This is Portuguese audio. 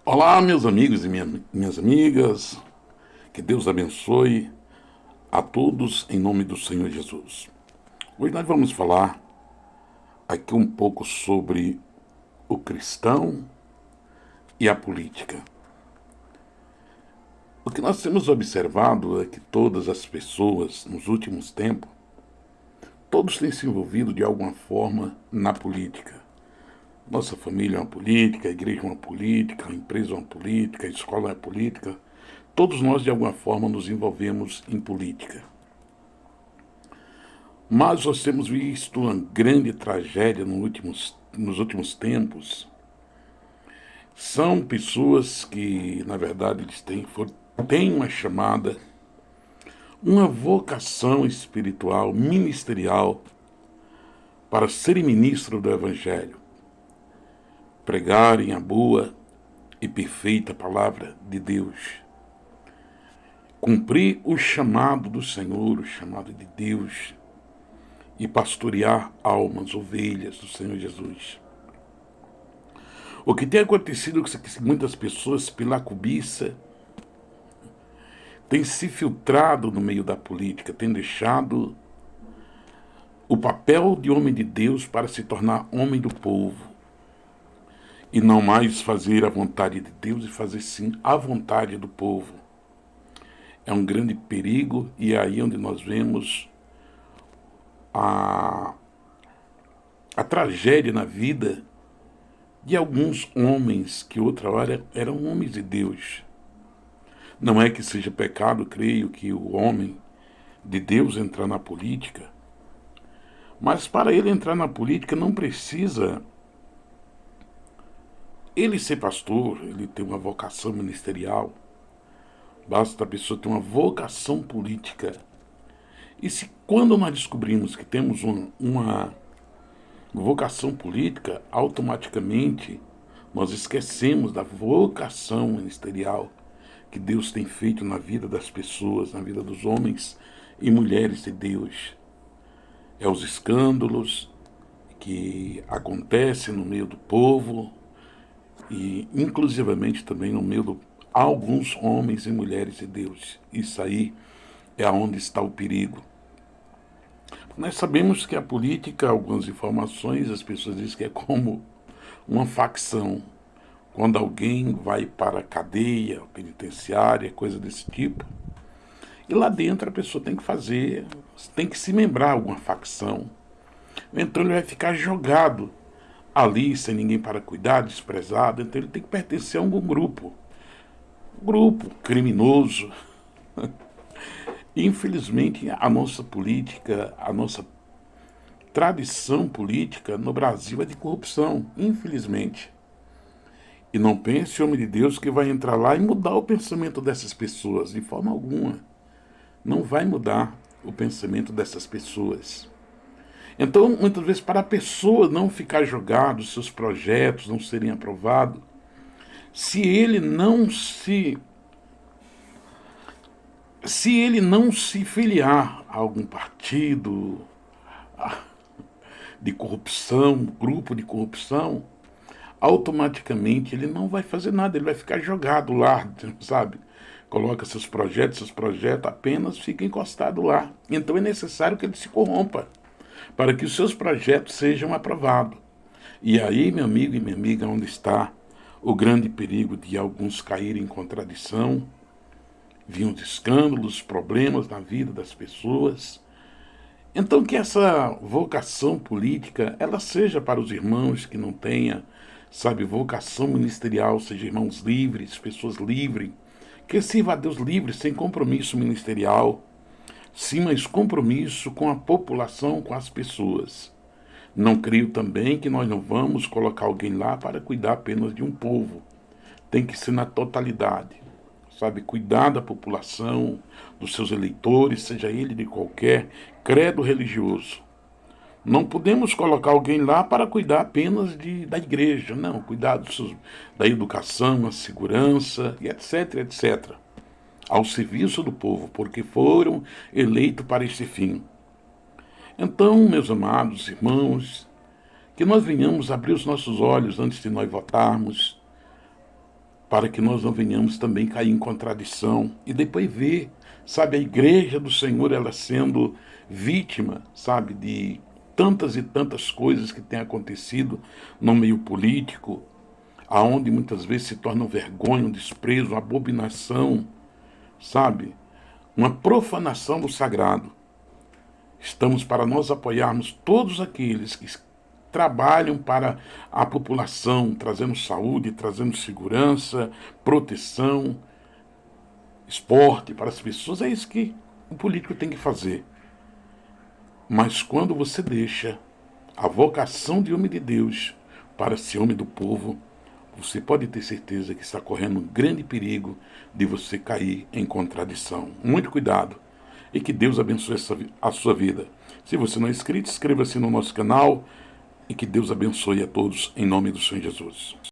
Olá, meus amigos e minhas amigas, que Deus abençoe a todos em nome do Senhor Jesus. Hoje nós vamos falar aqui um pouco sobre o cristão e a política. O que nós temos observado é que todas as pessoas, nos últimos tempos, todos têm se envolvido de alguma forma na política. Nossa família é uma política, a igreja é uma política, a empresa é uma política, a escola é uma política. Todos nós, de alguma forma, nos envolvemos em política. Mas nós temos visto uma grande tragédia nos últimos tempos. São pessoas que, na verdade, têm uma chamada, uma vocação espiritual, ministerial, para serem ministros do Evangelho, pregarem a boa e perfeita palavra de Deus, cumprir o chamado do Senhor, o chamado de Deus, e pastorear almas, ovelhas do Senhor Jesus. O que tem acontecido é que muitas pessoas, pela cobiça, têm se filtrado no meio da política, têm deixado o papel de homem de Deus para se tornar homem do povo, e não mais fazer a vontade de Deus e fazer sim a vontade do povo. É um grande perigo, e é aí onde nós vemos a tragédia na vida de alguns homens que outra hora eram homens de Deus. Não é que seja pecado, creio, que o homem de Deus entrar na política, mas para ele entrar na política não precisa ele ser pastor, ele ter uma vocação ministerial. Basta a pessoa ter uma vocação política. E se quando nós descobrimos que temos uma vocação política, automaticamente nós esquecemos da vocação ministerial que Deus tem feito na vida das pessoas, na vida dos homens e mulheres de Deus. É os escândalos que acontecem no meio do povo e inclusivamente também no meio de alguns homens e mulheres de Deus. Isso aí é onde está o perigo. Nós sabemos que a política, algumas informações, as pessoas dizem que é como uma facção. Quando alguém vai para a cadeia, penitenciária, coisa desse tipo, e lá dentro a pessoa tem que se membrar a alguma facção. Então ele vai ficar jogado ali, sem ninguém para cuidar, desprezado. Então ele tem que pertencer a algum grupo criminoso. Infelizmente, a nossa política, a nossa tradição política no Brasil é de corrupção, infelizmente. E não pense, homem de Deus, que vai entrar lá e mudar o pensamento dessas pessoas, de forma alguma. Não vai mudar o pensamento dessas pessoas. Então, muitas vezes, para a pessoa não ficar jogado, seus projetos não serem aprovados, se ele não se filiar a algum partido de corrupção, grupo de corrupção, automaticamente ele não vai fazer nada, ele vai ficar jogado lá, sabe? Coloca seus projetos apenas fica encostado lá. Então é necessário que ele se corrompa para que os seus projetos sejam aprovados. E aí, meu amigo e minha amiga, onde está o grande perigo de alguns caírem em contradição, vinham de escândalos, problemas na vida das pessoas. Então que essa vocação política, ela seja para os irmãos que não tenha, sabe, vocação ministerial, seja irmãos livres, pessoas livres, que sirva a Deus livre, sem compromisso ministerial, sim, mas compromisso com a população, com as pessoas. Não creio também que nós não vamos colocar alguém lá para cuidar apenas de um povo. Tem que ser na totalidade, sabe? Cuidar da população, dos seus eleitores, seja ele de qualquer credo religioso. Não podemos colocar alguém lá para cuidar apenas da igreja, não. Cuidar da educação, a segurança, e etc, etc. Ao serviço do povo, porque foram eleitos para esse fim. Então, meus amados irmãos, que nós venhamos abrir os nossos olhos antes de nós votarmos, para que nós não venhamos também cair em contradição e depois ver, sabe, a igreja do Senhor, ela sendo vítima, sabe, de tantas e tantas coisas que têm acontecido no meio político, aonde muitas vezes se torna vergonha, um desprezo, uma abominação, sabe, uma profanação do sagrado. Estamos para nós apoiarmos todos aqueles que trabalham para a população, trazendo saúde, trazendo segurança, proteção, esporte para as pessoas. É isso que o político tem que fazer. Mas quando você deixa a vocação de homem de Deus para ser homem do povo, você pode ter certeza que está correndo um grande perigo de você cair em contradição. Muito cuidado e que Deus abençoe a sua vida. Se você não é inscrito, inscreva-se no nosso canal e que Deus abençoe a todos em nome do Senhor Jesus.